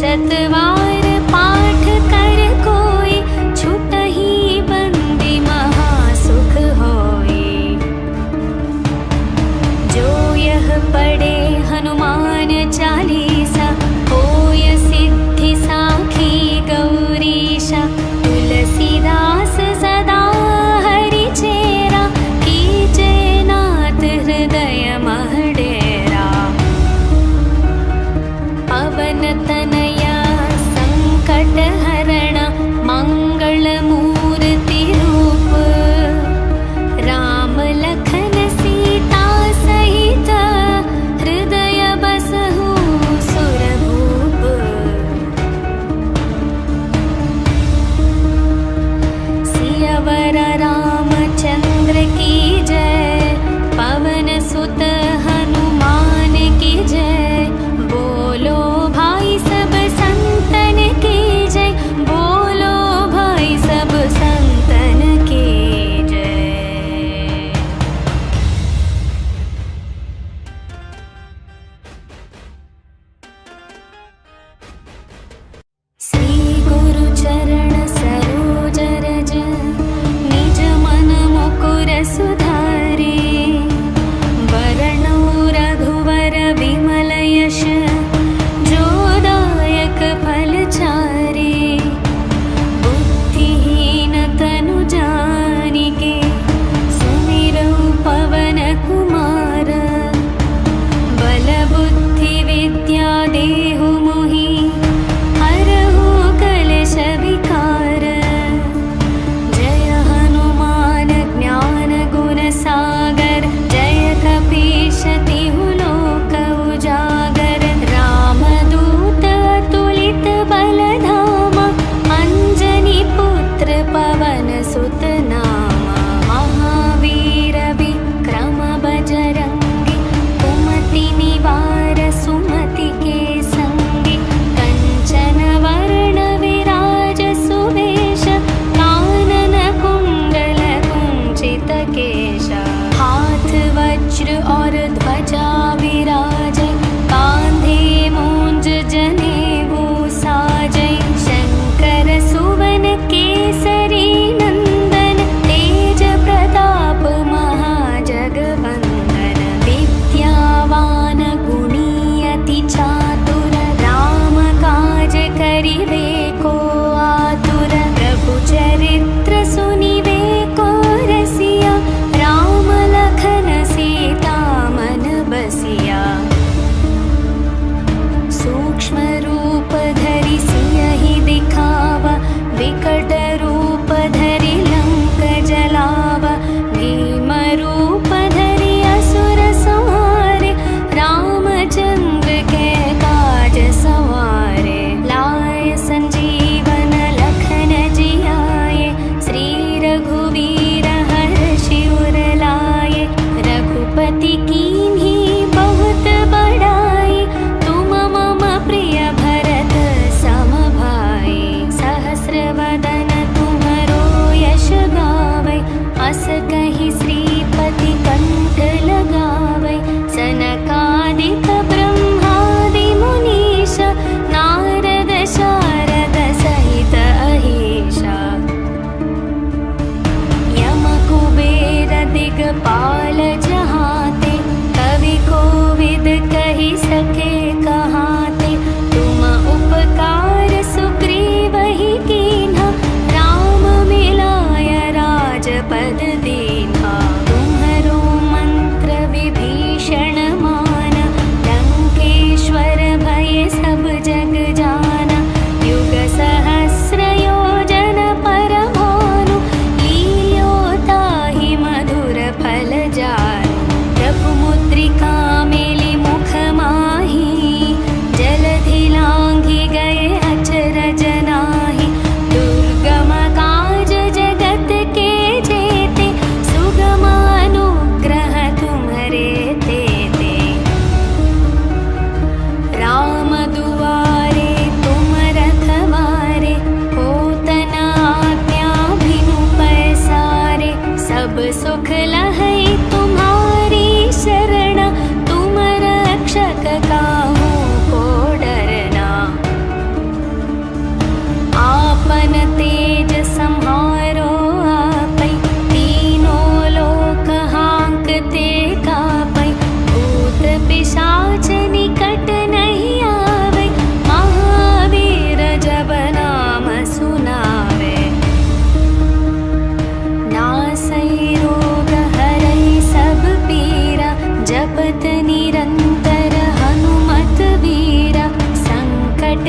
शतवार पाठ कर कोई, छुटहि बंदी महासुख होई। जो यह पढ़े हनुमान चालीसा, होय सिद्धि साखी गौरीशा। तुलसीदास सदा हरि चेरा, कीजे नाथ हृदय मह डेरा। पवन तनया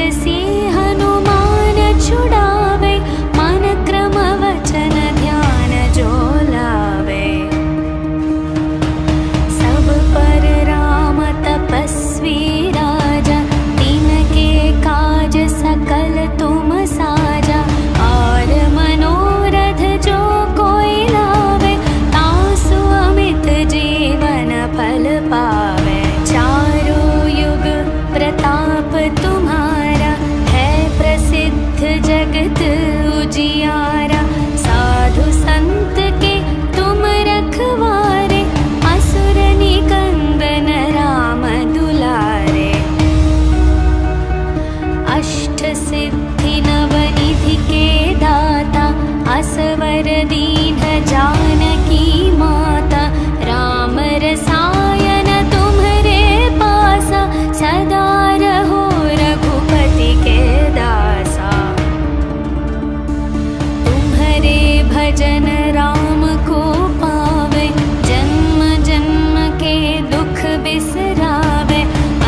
तरसी हनुमान छुड़ावे, मन क्रम वचन ध्यान जो लावे। सब पर राम तपस्वी राजा, तिनके काज सकल तुम साजा। और मनोरथ जो कोई लावे, तासु अमित जीवन फल पावे। चारों युग प्रताप तुम्हारा, है प्रसिद्ध जगत उजियारा। साधु संत के तुम रखवारे, असुर निकंदन राम दुलारे। अष्ट सिद्धि नवनिधि के दाता, असवर दीन जानकी माता। राम रसायन तुम्हरे पासा, सदा रहो रघुपति के दासा। तुम्हरे भजन राम को पावे, जन्म जन्म के दुख बिसरावे।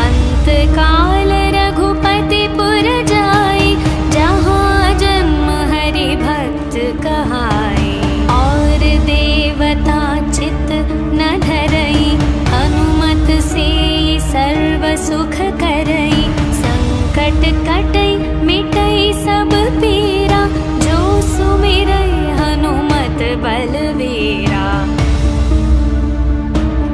अंत काल रघुपति पुर जाई, जहाँ जन्म हरि भक्त कहाई। और देवता चित न धरई, हनुमत से सर्व सुख करई। संकट कटई मिटई सब पीरा, जो सुमिरई हनुमत बलवीरा।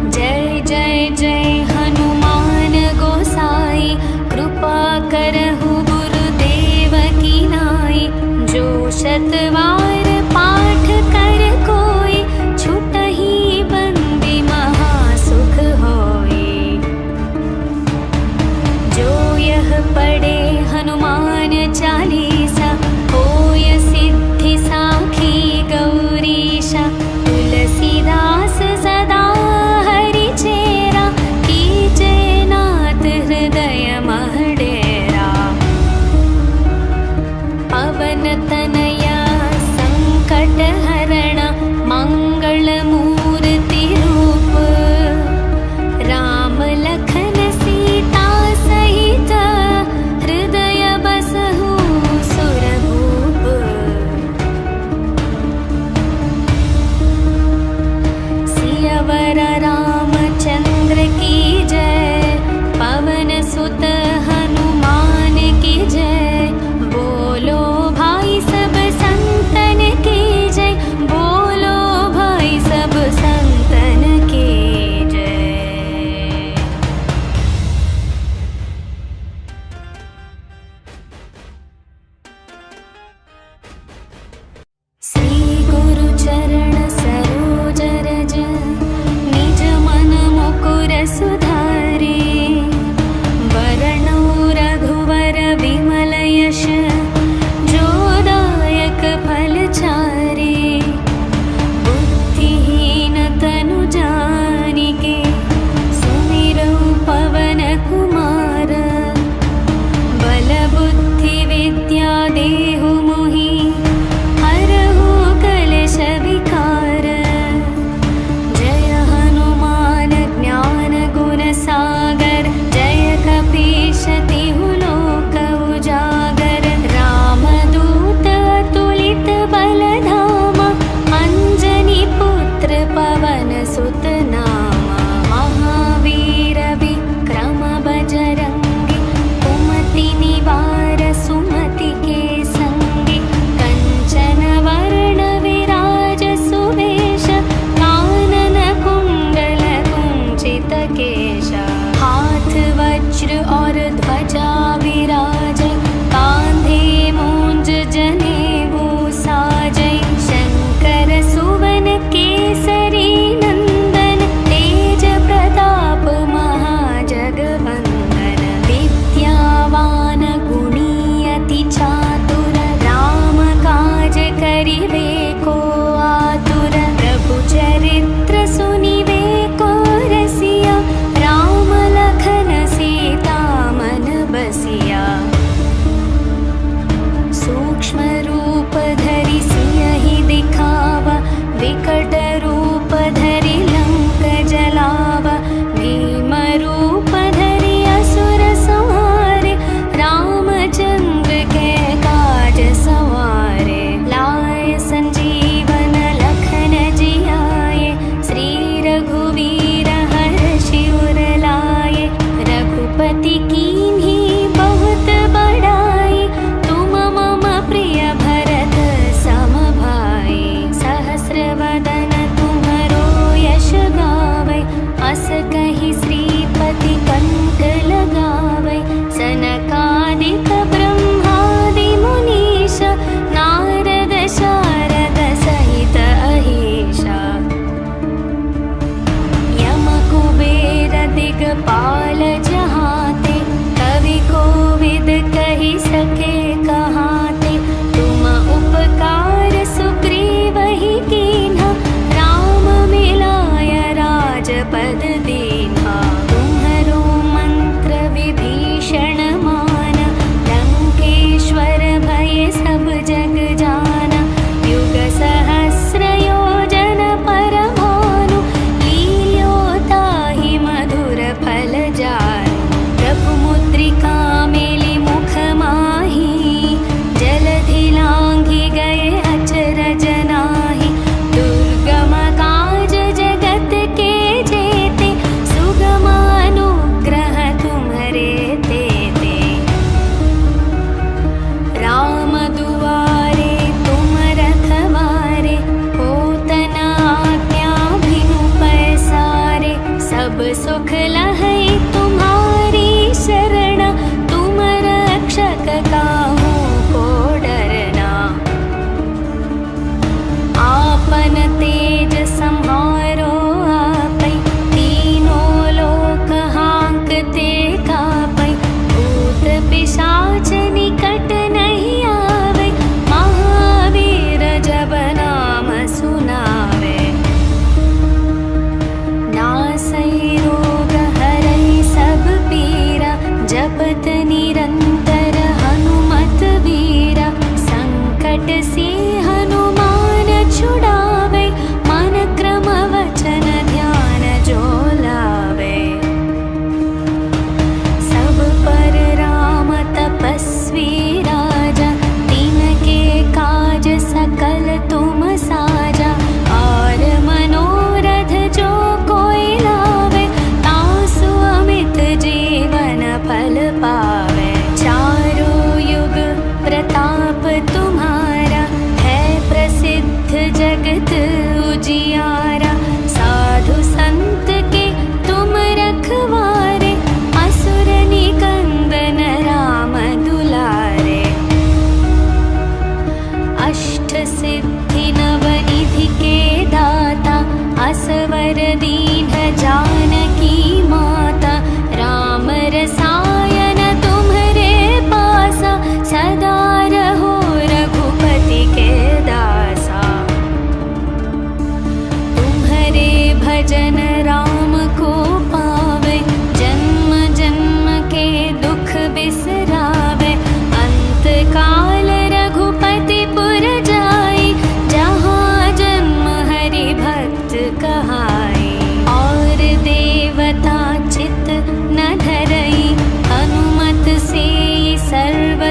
जय जय जय हनुमान गोसाई, कृपा करहु गुरुदेव की नाई। जो शतवार पाठ कर कोई, छुटहि बंदी महासुख होई। जो यह पढ़े हनुमान चालीसा, होय सिद्धि साखी गौरीशा। तुलसीदास सदा हरि चेरा, कीजे नाथ हृदय मह डेरा। पवन तनया संग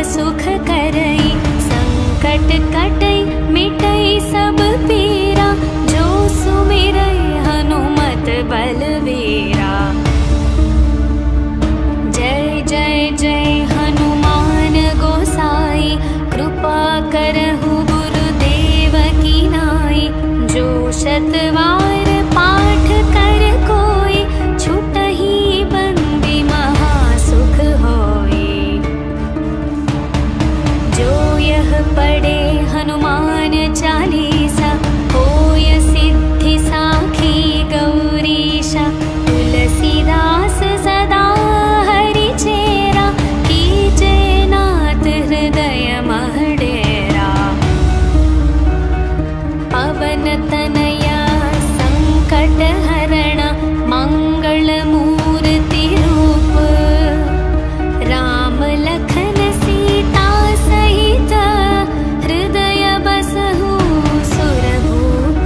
सुख करई, संकट कटई मिटई सब पीरा, जो सुमिरै हनुमत बलवीरा। जय जय जय हनुमान गोसाई, कृपा करहु गुरुदेव की नाई। जो शतवार पाठ कर कोई, छुटहि बंदी महासुख होई। जो यह पढ़े हनुमान चालीसा, होय सिद्धि साखी गौरीशा। तुलसीदास सदा हरि चेरा, कीजे नाथ हृदय मह डेरा। पवन तनया संकट हरण, मंगल मूर्ति रूप। राम लखन सीता सहित, हृदय बसहु सुरभूप।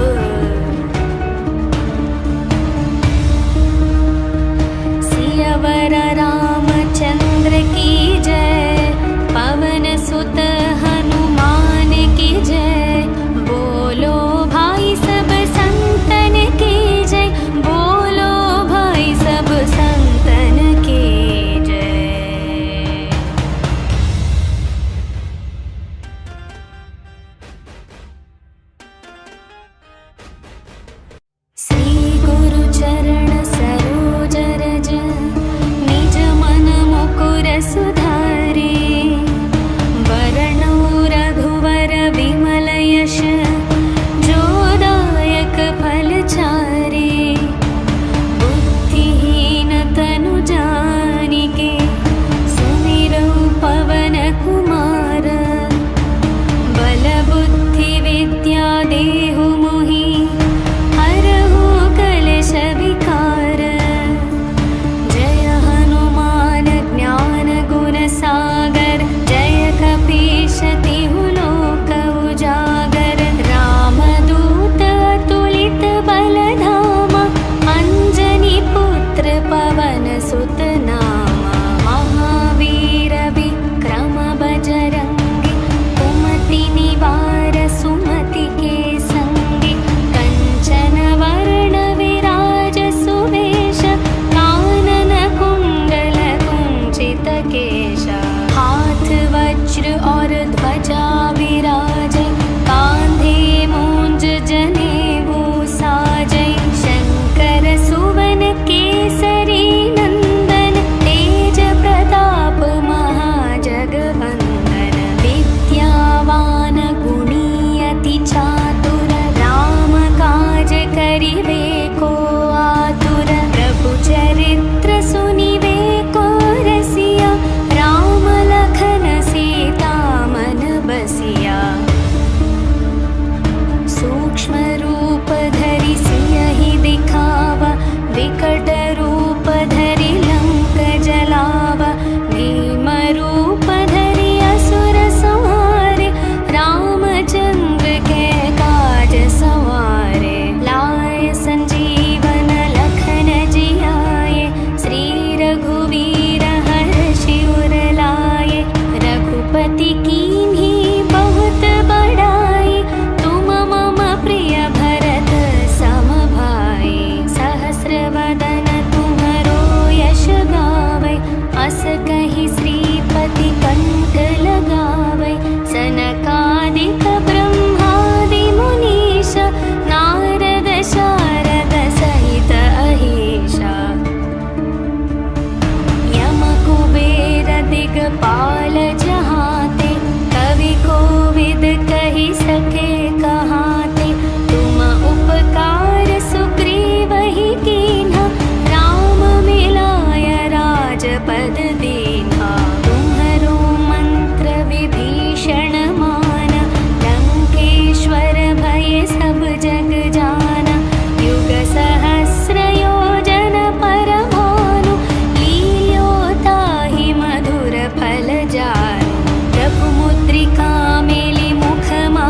सियावर रामचंद्र की जय, पवन सुत हनुमान की जय। बोलो भाई सब संतन की जय, बोलो भाई सब संतन की जय। श्री गुरु चरण सरोज रज, निज मन मुकुर सुधारे। वरणौ रघुवर विमल यश, जो दायक फल चारे। बुद्धिहीन तनु जानिके, सुमिरौ पवन कुमार। बल बुद्धि विद्या देहु मोहि, हरहु कलेश विकार। जय हनुमान ज्ञान गुण सागर, जय कपीश तिहु लोक उजागर। रामदूत अतुलित बल धामा, अंजनी पुत्र पवन सुत नामा। महावीर विक्रम बजरंगी, कुमति निवार सुमति के संगी। कंचन वर्ण विराज सुवेश, कानन कुंडल कुंचित केश। हाथ वज्र और ध्वजा विराजै, कांधे मूंज जनेऊ साजै। शंकर सुवन केसरी नंदन, तेज प्रताप महाजगवंदन। विद्यावान गुणी अति चातुर, राम काज करिबे को आतुर। प्रभु चरित्र सुनिबे को रसिया, राम लखन सीता मन बसिया। सूक्ष्म रूप धरि सियहि दिखावा, विकट रूप धरि लंक जलावा। भीम रूप धरि असुर संहारे, रामचंद्र के काज सवारे। लाए संजीवन लखन जियाए, श्री रघुवीर हर्षि उर लाए। रघुपति कीन्ही बहुत बड़ाई, तुम मम प्रिय भरत सम भाई। सहस्र वदन तुम्हरो यश गावै, अस कहि श्रीपति कंठ लगावै। सनकादिक ब्रह्मादि मुनीश, नारद शारद सहित अहीशा। यम कुबेर दिगपाल जहाते, कवि कोविद कहि सके कहाते। तुम उपकार सुग्रीवहि कीन्हा, राम मिलाय राजपद दीन्हा। तुम्हरो मंत्र विभीषण माना, लंकेश्वर भय सब जग जाना। युग सहस्र योजन पर भानु, लील्यो ताहि मधुर फल जानु। प्रभु मुद्रिका मेलि मुख मा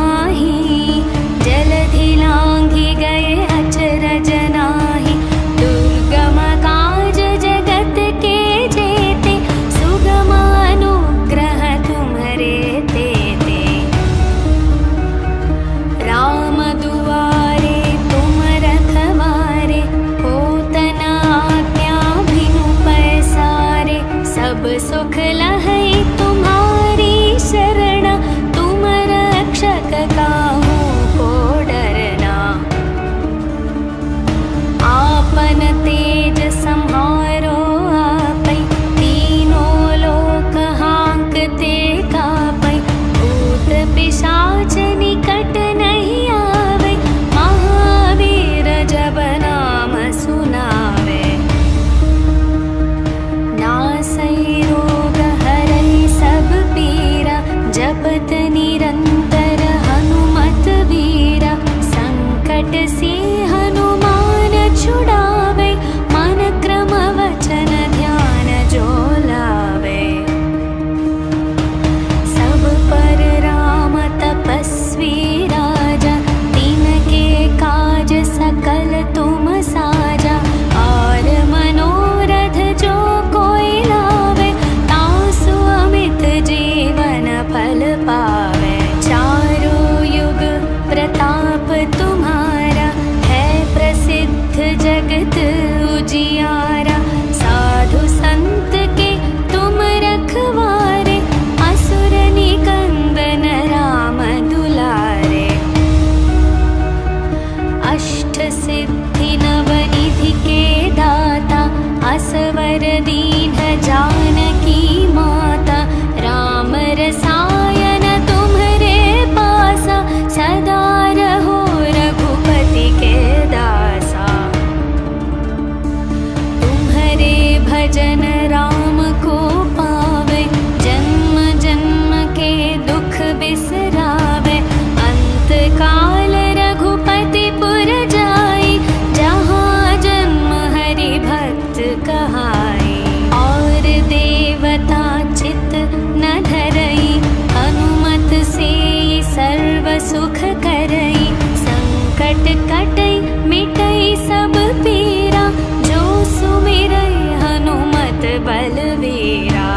कटै मिटै सब पीरा, जो सुमिरै हनुमत बलवीरा।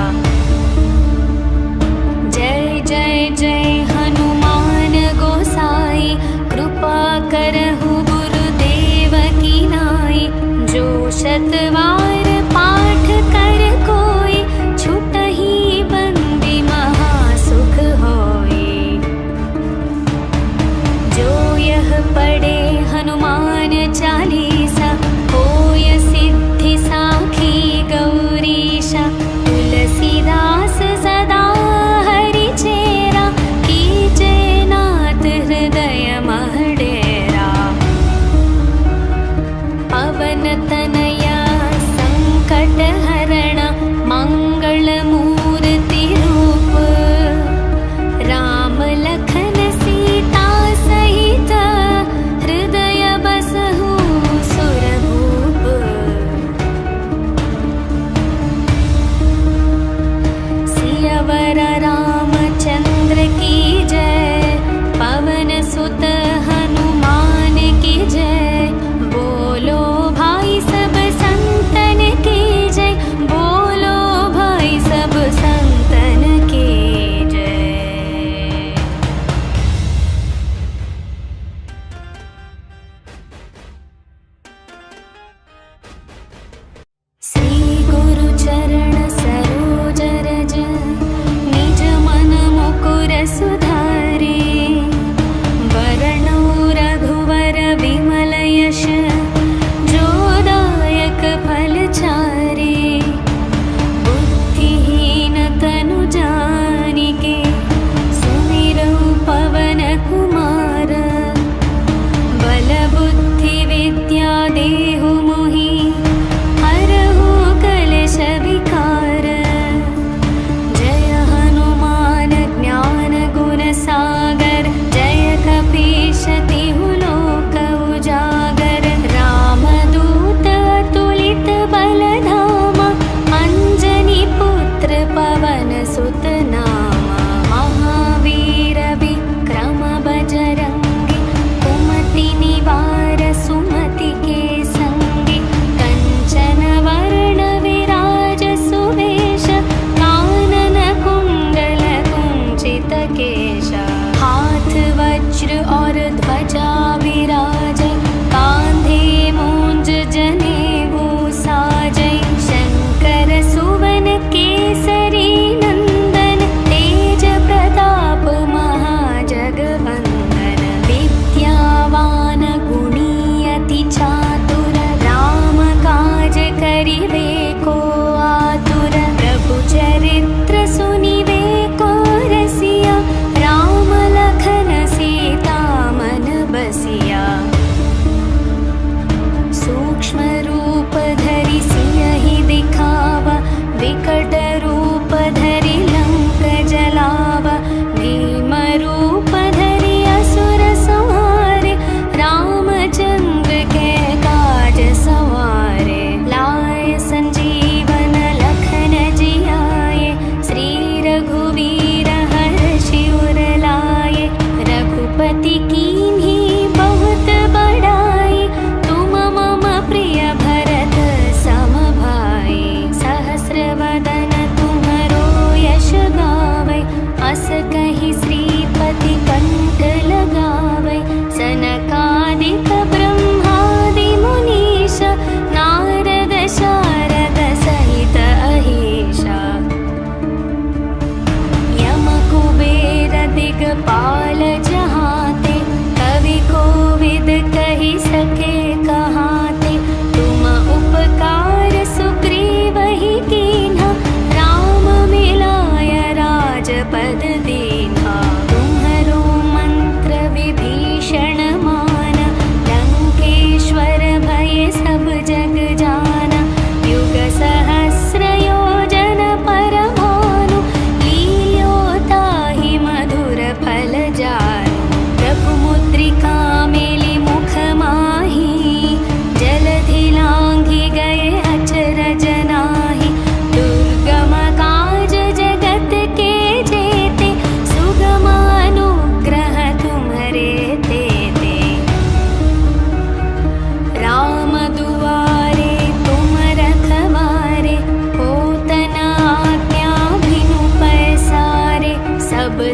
जय जय जय हनुमान गोसाई, कृपा करहु गुरुदेव की नाई। जो शतवार पाठ कर कोई, छुटहि बंदी महासुख होई। जो यह पढ़े हनुमान चालीसा, होय सिद्धि साखी गौरीशा। तुलसीदास सदा हरि चेरा, कीजे नाथ हृदय मह डेरा। पवन तनया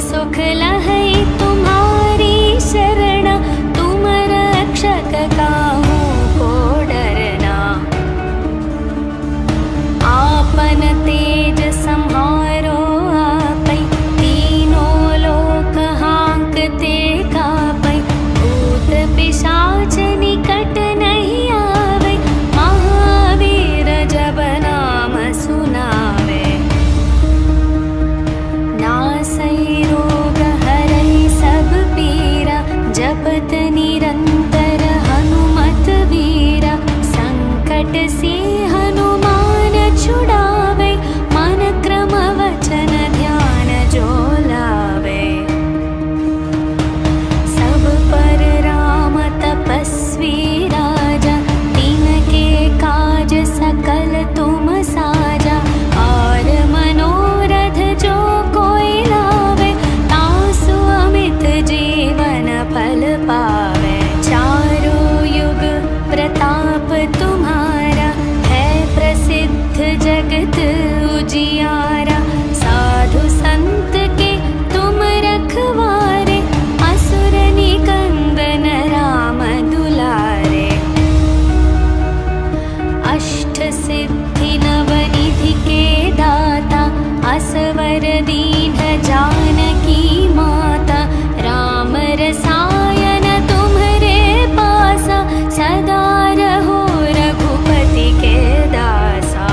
सुख लहै तुम्हारी शरण, तुम रक्षक काहू को डरना। आपन तेज सम्हारो आपै, तीनों लोक हांकते कापै। भूत पिशाच निकट नहीं आवे, महावीर जब नाम सुनावे। नासै रोग हरै सब पीरा, जपत निरंतर हनुमत वीरा। संकट से हनुमान छुड़ावे, मन क्रम वचन ध्यान जो लावे। सब पर राम तपस्वी राजा, तिनके काज सकल तुम साजा। और मनोरथ जो कोई लावे, तासु अमित जीवन फल पावे। चारों युग प्रताप तुम्हारा, है प्रसिद्ध जगत उजियारा। साधु संत के तुम रखवारे, असुर निकंदन राम दुलारे। अष्ट सिद्धि नवनिधि के दाता, असवर दीन जानकी माता। राम रसायन तुम्हरे पासा, सदा रहो रघुपति के दासा।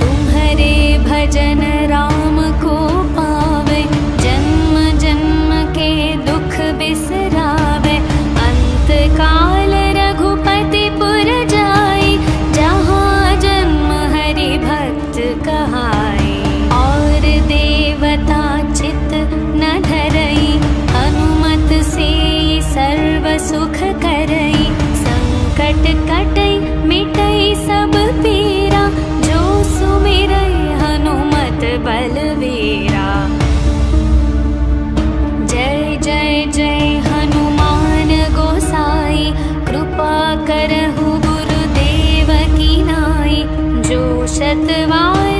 तुम्हरे भजन राम को पावे, जन्म जन्म के दुख बिसरावे। अंत काल रघुपति पुर जाई, जहाँ जन्म हरि भक्त कहाई। और देवता चित न धरई, हनुमत से सर्व सुख करई। संकट कटई मिटई सब पीरा, जो सुमिरई हनुमत बलवीरा। जय जय जय हनुमान गोसाई, कृपा करहु गुरुदेव की नाई। जो शतवार